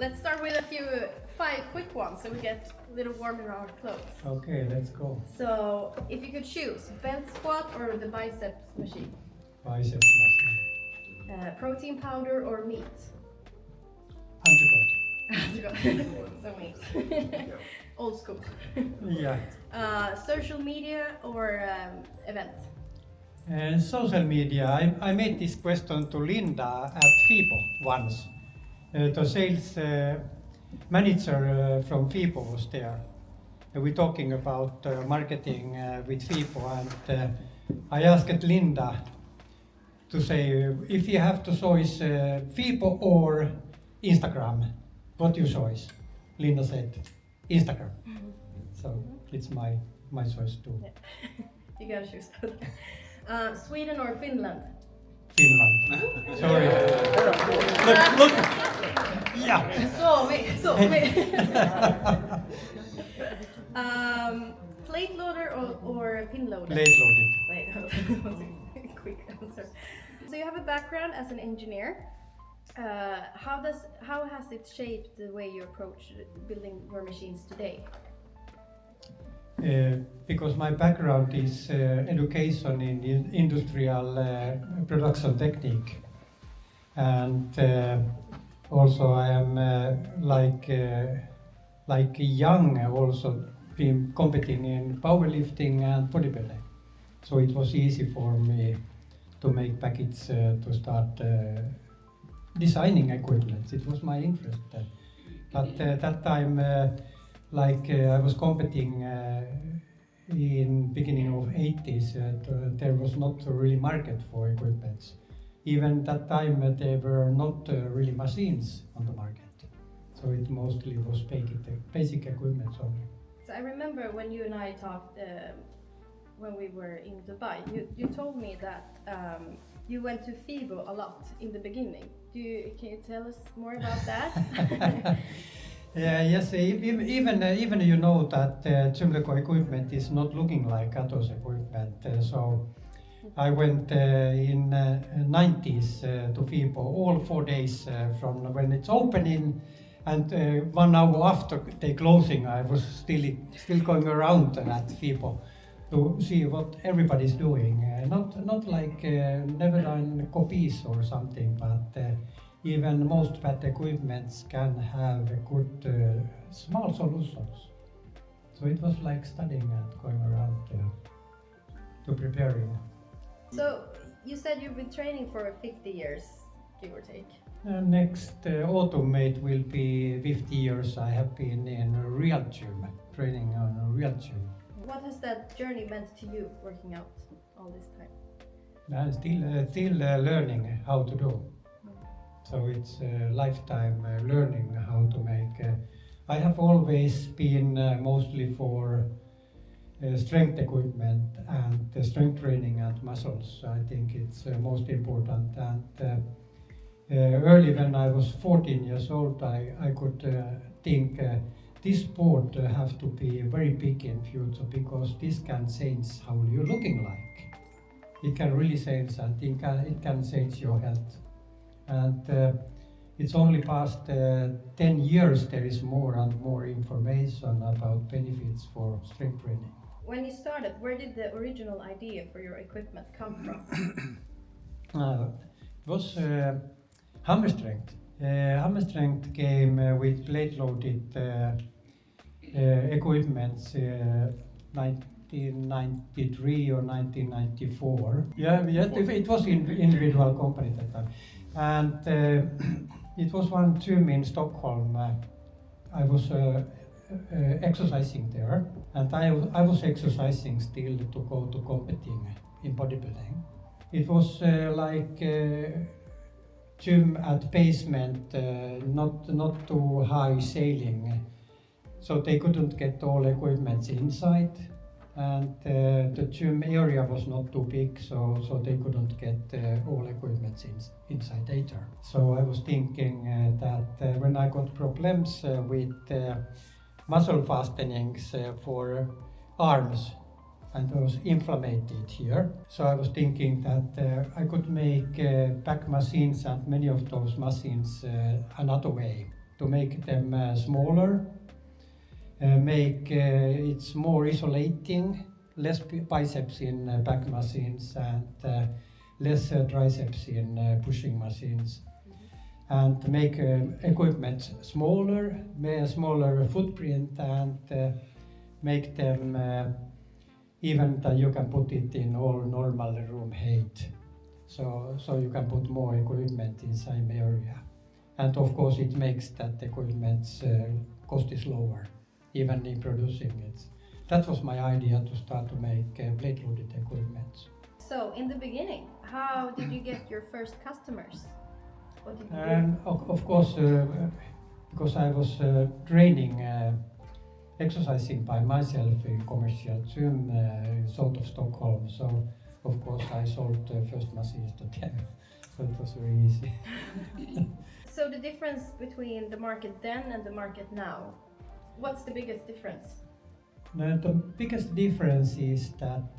let's start with 5 quick ones so we get a little warm in our clothes. Okay, let's go. So, if you could choose, belt squat or the biceps machine? Biceps machine. Protein powder or meat? Undercut. So meat. Old school. Yeah. Social media or event? Social media. I made this question to Linda at FIBO once. The sales manager from FIBO was there. We're talking about marketing with FIBO, and I asked Linda to say if you have to choose FIBO or Instagram, what you choose? Linda said Instagram. So it's my choice too. Yeah. You gotta choose that. Sweden or Finland? Finland. Sorry. Look. Yeah. Så me. Plate loader or pin loader? Plate loaded. Wait, that was a quick answer. So you have a background as an engineer. How has it shaped the way you approach building your machines today? Because my background is education in industrial production technique, and also I am like young also been competing in powerlifting and bodybuilding, so it was easy for me to make packets to start designing equipment. It was my interest, but that time. I was competing in beginning of 80s, there was not really market for equipment. Even that time there were not really machines on the market. So it mostly was basic equipment only. So I remember when you and I talked when we were in Dubai, you told me that you went to FIBO a lot in the beginning. Can you tell us more about that? Yes, even you know that Gymleco equipment is not looking like Atos equipment. So I went in 90s to FIBO all 4 days from when it's opening, and 1 hour after the closing I was still going around at FIBO to see what everybody's doing. Not like never done copies or something, but even most bad equipments can have good small solutions. So it was like studying and going around to preparing. So you said you've been training for 50 years, give or take. Next autumn it will be 50 years I have been in a real gym, training on a real gym. What has that journey meant to you, working out all this time? I'm still learning how to do. So it's a lifetime learning how to make. I have always been mostly for strength equipment and strength training and muscles. I think it's most important. And early when I was 14 years old, I could think this sport have to be very big in future, because this can change how you're looking like. It can really change, and it can change your health. And it's only past 10 years there is more and more information about benefits for strength training. When you started, where did the original idea for your equipment come from? It was hammer strength. Hammer strength came with plate-loaded equipment 1993 or 1994. Yeah, it was individual company at that time. And it was one gym in Stockholm. I was exercising there, and I was exercising still to go to competing in bodybuilding. It was like gym at basement, not too high ceiling, so they couldn't get all equipment inside. And the gym area was not too big, so they couldn't get all equipment inside either. So I was thinking that when I got problems with muscle fastenings for arms, and I was inflamed here, so I was thinking that I could make back machines and many of those machines another way, to make them smaller, make it's more isolating, less biceps in back machines and less triceps in pushing machines, and make equipment smaller, smaller footprint, and make them even that you can put it in all normal room height. So you can put more equipment in same area. And of course it makes that equipment's cost is lower, even in producing it. That was my idea to start to make plate-loaded equipment. So in the beginning, how did you get your first customers? What did you do? Of course, because I was training, exercising by myself in commercial gym south of Stockholm. So of course I sold first machines to them. So it was very easy. So the difference between the market then and the market now, what's the biggest difference? The biggest difference is that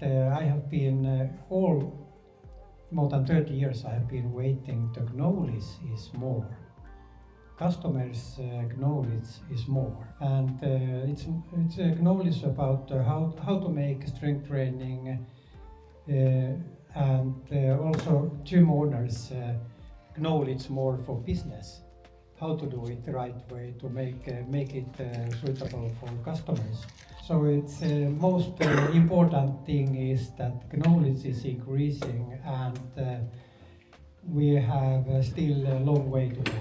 I have been more than 30 years I have been waiting. The knowledge is more. Customers' knowledge is more, and it's knowledge about how to make strength training, and also gym owners' knowledge more for business. How to do it the right way to make it suitable for customers. So it's most important thing is that knowledge is increasing, and we have still a long way to go.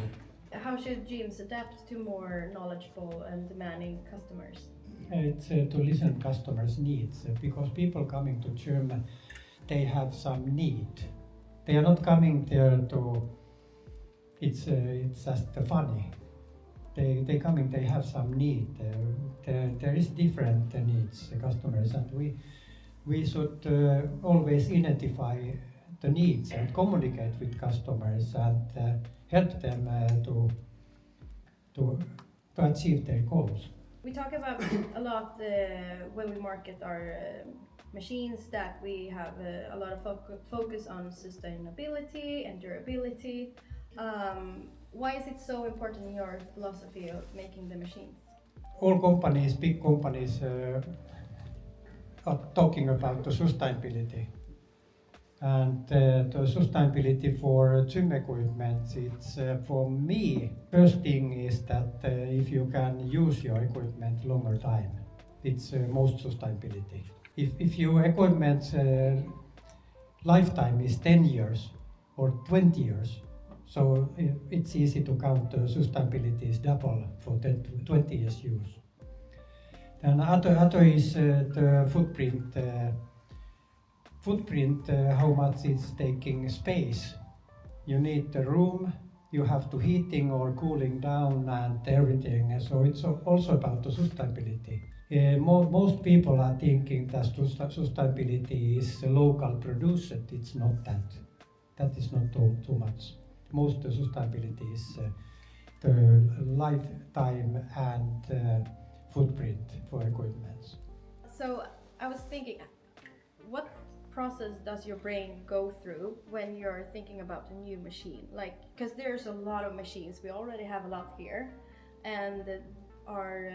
How should gyms adapt to more knowledgeable and demanding customers? It's to listen to customers' needs, because people coming to gym, they have some need. They are not coming there to. It's just funny. They coming. They have some need. There is different needs, customers, and we should always identify the needs and communicate with customers and help them to achieve their goals. We talk about a lot when we market our machines that we have a lot of focus on sustainability and durability. Why is it so important in your philosophy of making the machines? All companies, big companies, are talking about the sustainability. And the sustainability for gym equipment, it's for me, first thing is that if you can use your equipment longer time, it's most sustainability. If your equipment lifetime is 10 years or 20 years, so it's easy to count sustainability is double for 20 years use. Then other is the footprint, how much it's taking space. You need the room, you have to heating or cooling down and everything. So it's also about the sustainability. Most people are thinking that sustainability is local produced. It's not that. That is not too much. Most sustainability is the lifetime and footprint for equipment. So I was thinking, what process does your brain go through when you're thinking about a new machine? Like, because there's a lot of machines, we already have a lot here, and our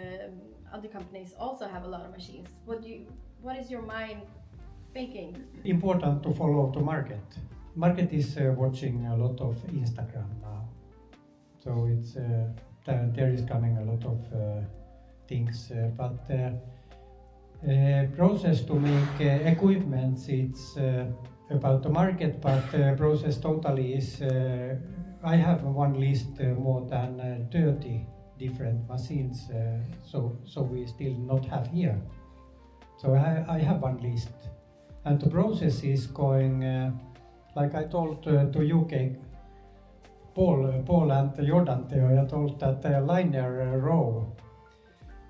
other companies also have a lot of machines. What is your mind thinking? Important to follow the market. Market is watching a lot of Instagram now, so it's there is coming a lot of things, but process to make equipment, it's about the market, but process totally is I have one list more than 30 different machines, so we still not have here. So I have one list, and the process is going like I told to UK Paul and Jordan there, I told that linear row.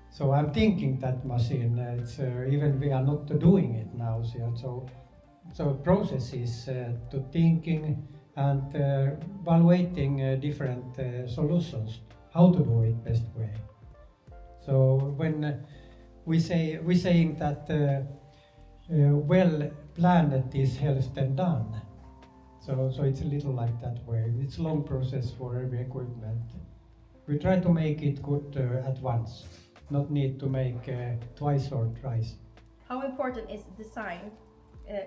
So I'm thinking that machine, it's even we are not doing it now. So process is to thinking and evaluating different solutions, how to do it best way. So when we saying that well planned is health than done. So it's a little like that way. It's a long process for every equipment. We try to make it good at once, not need to make twice or thrice. How important is design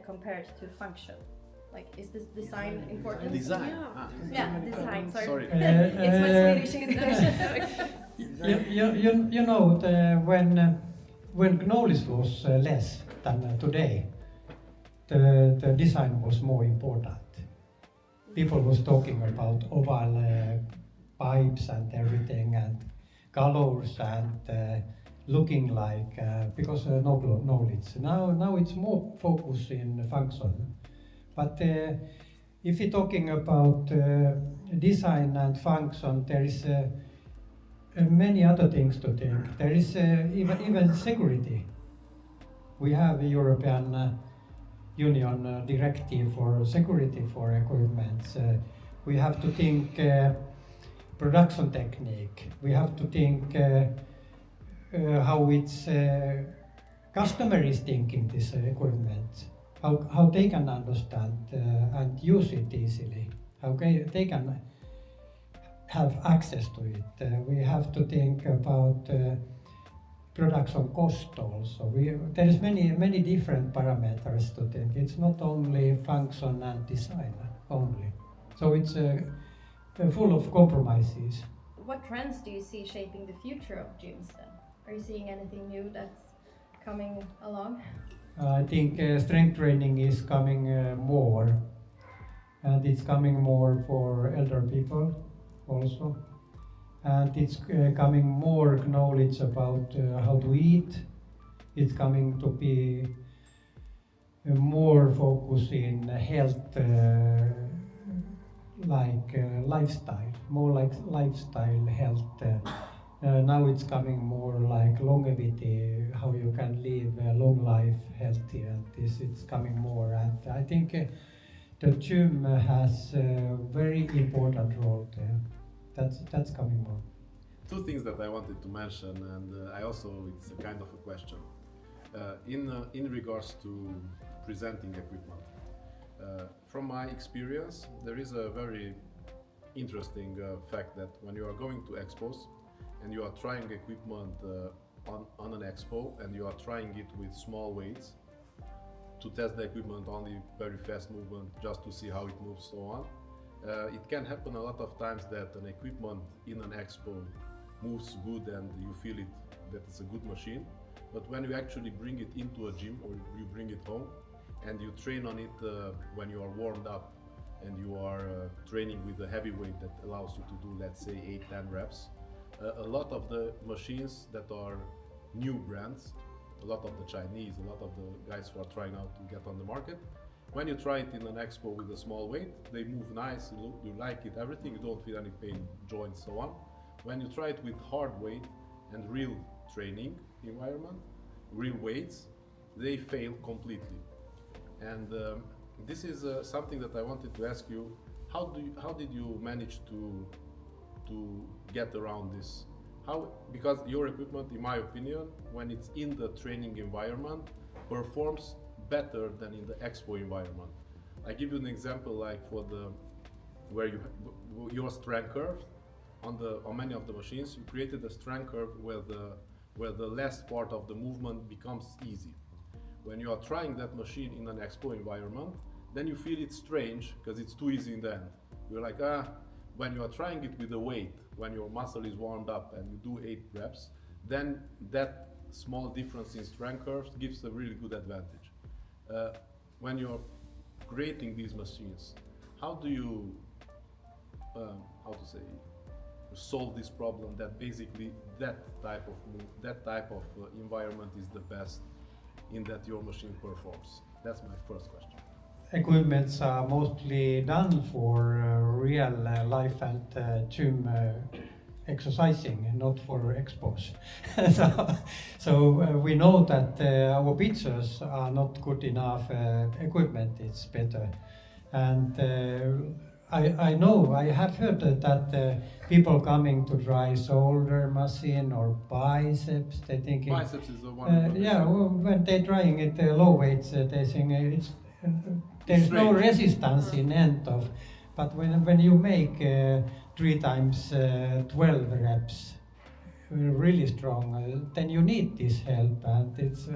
compared to function? Like, is this design important? Design. Yeah, design. Sorry. Sorry. It's my Swedish introduction. You know, when knowledge was less than today, the design was more important. People was talking about oval pipes and everything, and colors and looking like because no knowledge. Now it's more focus in function. But if you're talking about design and function, there is many other things to think. There is even security. We have a European Union directive for security for equipment. We have to think production technique. We have to think how its customer is thinking this equipment. How they can understand and use it easily. How they can have access to it. We have to think about production cost also. There is many different parameters to think. It's not only function and design only. So it's full of compromises. What trends do you see shaping the future of gyms then? Are you seeing anything new that's coming along? I think strength training is coming more, and it's coming more for elder people also. And it's coming more knowledge about how to eat. It's coming to be more focus in health, lifestyle, more like lifestyle health. Now it's coming more like longevity, how you can live a long life healthy, and this it's coming more. And I think the gym has a very important role there. That's coming more. Two things that I wanted to mention, and I also, it's a kind of a question. In regards to presenting equipment, from my experience, there is a very interesting fact that when you are going to expos and you are trying equipment on an expo and you are trying it with small weights to test the equipment, only very fast movement just to see how it moves, so on. It can happen a lot of times that an equipment in an expo moves good and you feel it, that it's a good machine, but when you actually bring it into a gym or you bring it home and you train on it when you are warmed up and you are training with a heavy weight that allows you to do, let's say, 8-10 reps, a lot of the machines that are new brands, a lot of the Chinese, a lot of the guys who are trying out to get on the market, when you try it in an expo with a small weight, they move nice, you like it, everything, you don't feel any pain, joints, so on. When you try it with hard weight and real training environment, real weights, they fail completely. And this is something that I wanted to ask you. How did you manage to get around this? Because your equipment, in my opinion, when it's in the training environment, performs better than in the expo environment. I give you an example, like for where your strength curve on many of the machines, you created a strength curve where the last part of the movement becomes easy. When you are trying that machine in an expo environment, then you feel it strange because it's too easy in the end. You're like, when you are trying it with a weight, when your muscle is warmed up and you do 8 reps, then that small difference in strength curves gives a really good advantage. When you're creating these machines, how do you, solve this problem that basically that type of environment is the best in that your machine performs? That's my first question. Equipments are mostly done for real life and gym exercising, not for expos. so we know that our pictures are not good enough. Equipment is better, and I know, I have heard that people coming to try shoulder machine or biceps, they think biceps is the one. when they're trying it low weights, they think there's no resistance in end of. But when you make 3 times 12 reps, really strong, then you need this help, and it's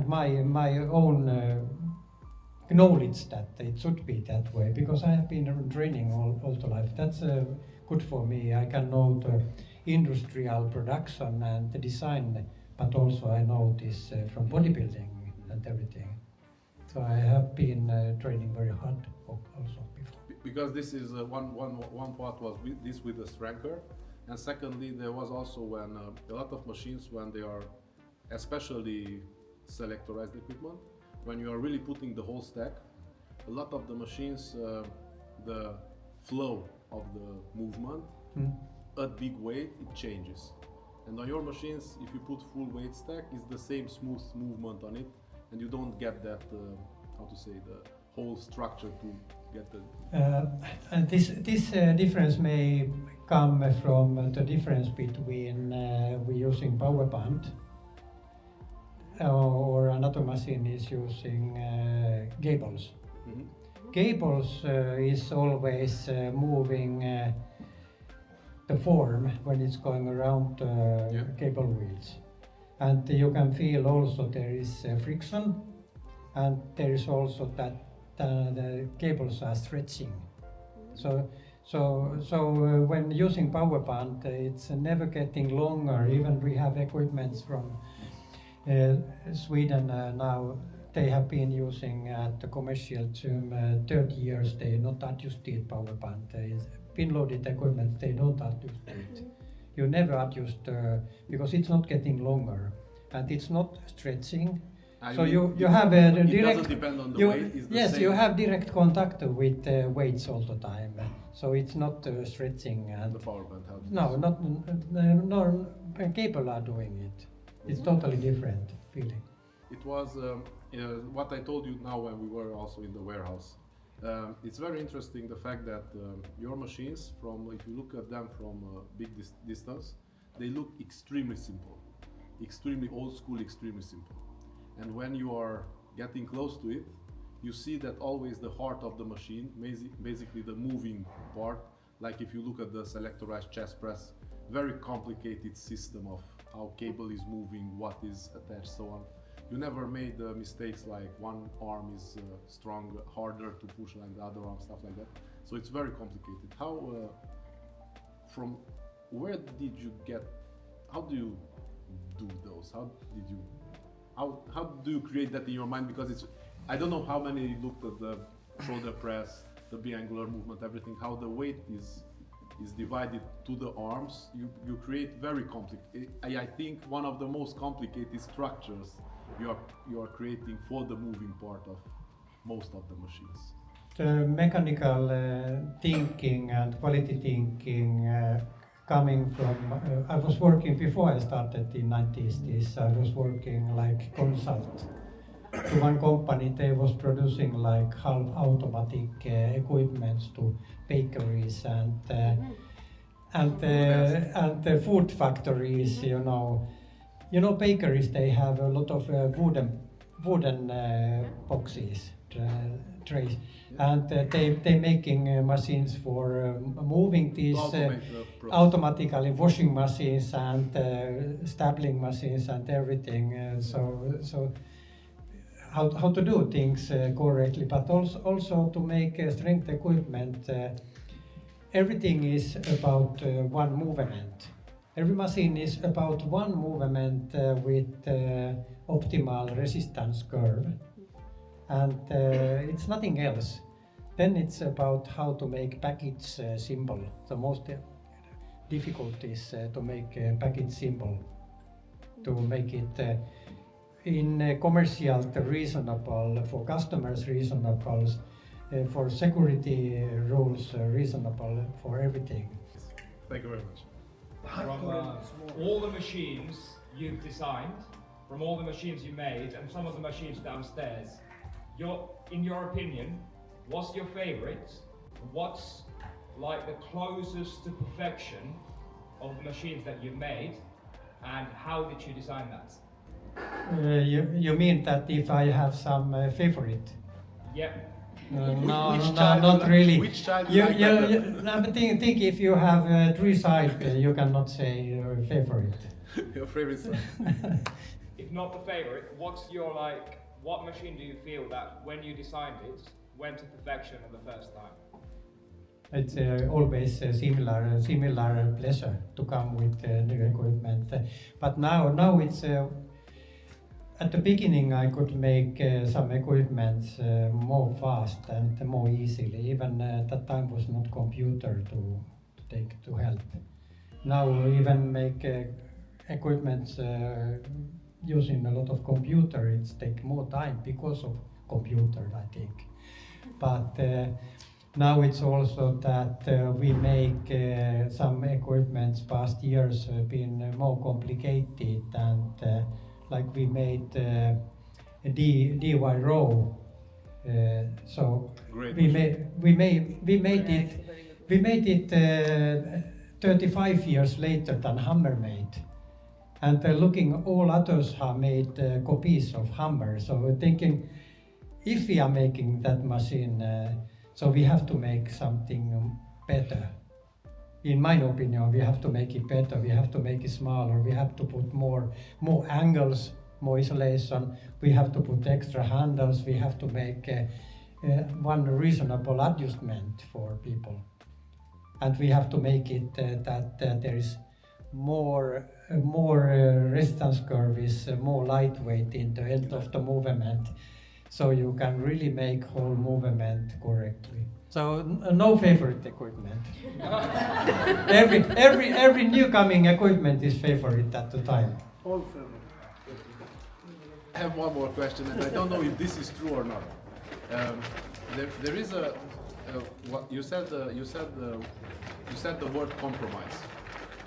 my own knowledge that it should be that way, because I have been training all the life. That's good for me. I can know the industrial production and the design, but also I know this from bodybuilding and everything. So I have been training very hard also before. Because this is one part was with the strength, and secondly there was also when a lot of machines, when they are especially selectorized equipment, when you are really putting the whole stack, a lot of the machines, the flow of the movement at big weight, it changes. And on your machines, if you put full weight stack, it's the same smooth movement on it, and you don't get that, how to say, the whole structure to get the... And this difference may come from the difference between we using power band or another machine is using cables. Cables is always moving the form when it's going around cable wheels, and you can feel also there is friction, and there is also that the cables are stretching. So when using power band, it's never getting longer. Even we have equipments from Sweden now. They have been using at the commercial gym 30 years. They not adjusted power band. Pin loaded equipment, they don't adjust it. You never adjust because it's not getting longer and it's not stretching. So you have a direct. It doesn't depend on the weight. It's the yes, same. you have direct contact with weights all the time. So it's not stretching. And the power band helps. No, no, cable are doing it. It's totally different feeling. It was what I told you now when we were also in the warehouse. It's very interesting the fact that your machines, if you look at them from a big distance, they look extremely simple, extremely old school, extremely simple. And when you are getting close to it, you see that always the heart of the machine, basically the moving part, like if you look at the selectorized chest press, very complicated system of how cable is moving, what is attached, so on. You never made mistakes like one arm is strong, harder to push than the other arm, stuff like that. So it's very complicated. How, from where did you get, how do you do those? How do you create that in your mind? Because it's, I don't know how many looked at the shoulder press, the biangular movement, everything, how the weight is divided to the arms. You create very complicated, I think one of the most complicated structures you are creating for the moving part of most of the machines. The mechanical thinking and quality thinking coming from, I was working before I started in 90s, I was working like consult to one company. They was producing like half automatic equipments to bakeries and the food factories, you know, bakeries, they have a lot of wooden boxes, trays, and they making machines for moving these automatically, washing machines and stapling machines and everything. So how to do things correctly, but also to make strength equipment. Everything is about one movement. Every machine is about one movement with optimal resistance curve, and it's nothing else. Then it's about how to make package simple. The most difficult is to make a package simple, to make it in commercial reasonable, for customers reasonable, for security rules reasonable, for everything. Thank you very much. From all the machines you've designed, from all the machines you made, and some of the machines downstairs, in your opinion, what's your favorite? What's like the closest to perfection of the machines that you've made, and how did you design that? You mean that if I have some favorite? Yep. No, Which no, child not really. Which child you like better? No, but think if you have three sides, you cannot say your favorite. Your favorite son? If not the favorite, what's your what machine do you feel that when you designed it went to perfection on the first time? It's always similar pleasure to come with new equipment. But now it's at the beginning I could make some equipments more fast and more easily. Even that time was not computer to take to help. Now even make equipments using a lot of computer. It's take more time because of computer, I think. But now it's also that we make some equipments past years been more complicated, and like we made a DY row. So Great we machine. made it 35 years later than Hammer made. And looking, all others have made copies of Hammer. So we're thinking, if we are making that machine, so we have to make something better. In my opinion, we have to make it better. We have to make it smaller. We have to put more angles, more isolation. We have to put extra handles. We have to make one reasonable adjustment for people. And we have to make it that there is more resistance curve is more lightweight in the end of the movement, so you can really make whole movement correctly. So no favorite equipment. every new coming equipment is favorite at the time. All favorite. I have one more question, and I don't know if this is true or not. There is what you said the word compromise.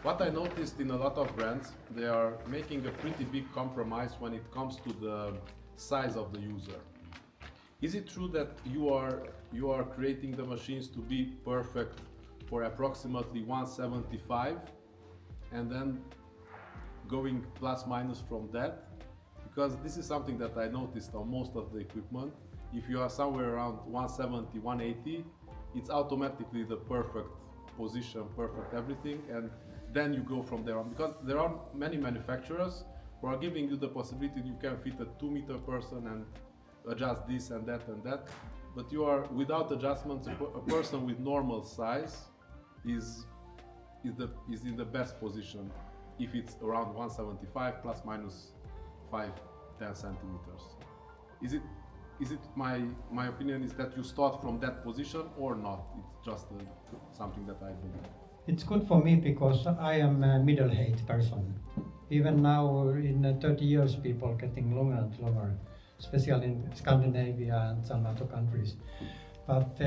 What I noticed in a lot of brands, they are making a pretty big compromise when it comes to the size of the user. Is it true that you are creating the machines to be perfect for approximately 175 and then going plus minus from that? Because this is something that I noticed on most of the equipment. If you are somewhere around 170, 180, it's automatically the perfect position, perfect everything, and then you go from there on. Because there are many manufacturers who are giving you the possibility you can fit a 2-meter person and adjust this and that and that, but you are without adjustments. A person with normal size is in the best position if it's around 175 plus minus 5-10 centimeters. Is it my opinion is that you start from that position or not? It's just something that I believe. It's good for me because I am a middle-height person. Even now in 30 years people getting longer and longer, especially in Scandinavia and some other countries. But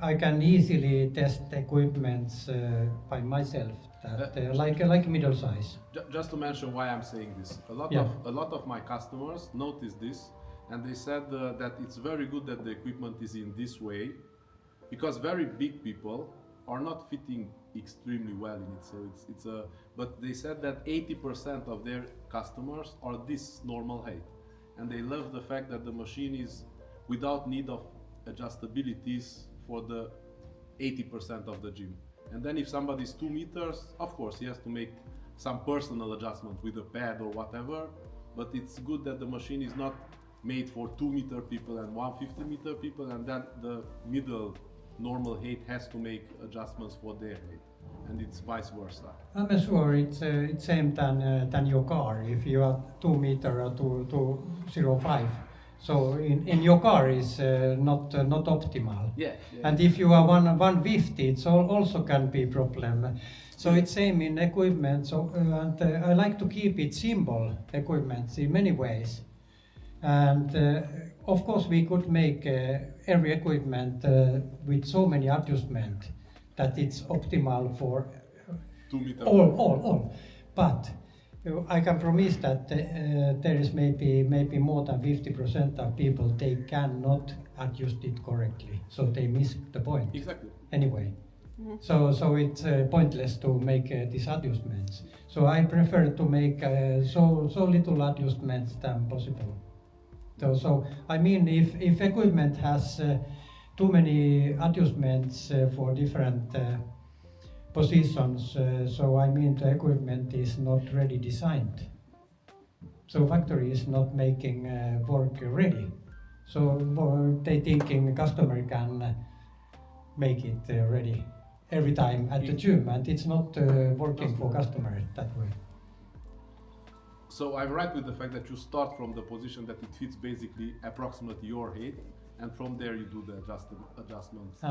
I can easily test equipments by myself, that like middle size. Just to mention why I'm saying this, a lot of my customers noticed this, and they said that it's very good that the equipment is in this way, because very big people are not fitting extremely well in it. So but they said that 80% of their customers are this normal height, and they love the fact that the machine is without need of adjustabilities for the 80% of the gym. And then if somebody is 2 meters, of course he has to make some personal adjustment with a pad or whatever, but it's good that the machine is not made for 2-meter people and 150-meter people, and then the middle normal height has to make adjustments for their height, and it's vice versa. I'm sure it's same than your car. If you are 2 meter or 205, so in your car is not optimal. Yeah. And if you are 150, it also can be problem. So it's same in equipment. So and I like to keep it simple equipment in many ways. And of course we could make every equipment with so many adjustments that it's optimal for 2 meter. all. But I can promise that there is maybe more than 50% of people, they cannot adjust it correctly, so they miss the point. Exactly. Anyway, so it's pointless to make these adjustments. So I prefer to make so little adjustments than possible. So I mean, if equipment has too many adjustments for different positions. So I mean the equipment is not ready designed. So factory is not making work ready. So they thinking customer can make it ready every time at the gym, and it's not working for customer that way. So I'm right with the fact that you start from the position that it fits basically approximately your height, and from there you do the adjustments.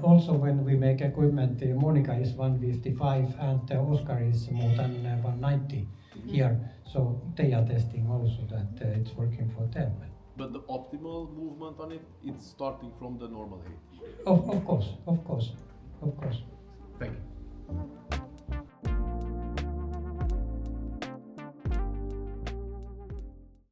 Also, when we make equipment, Monica is 155 and Oscar is more than 190 here. So they are testing also that it's working for them. But the optimal movement on it, it's starting from the normal height. Of course. Thank you.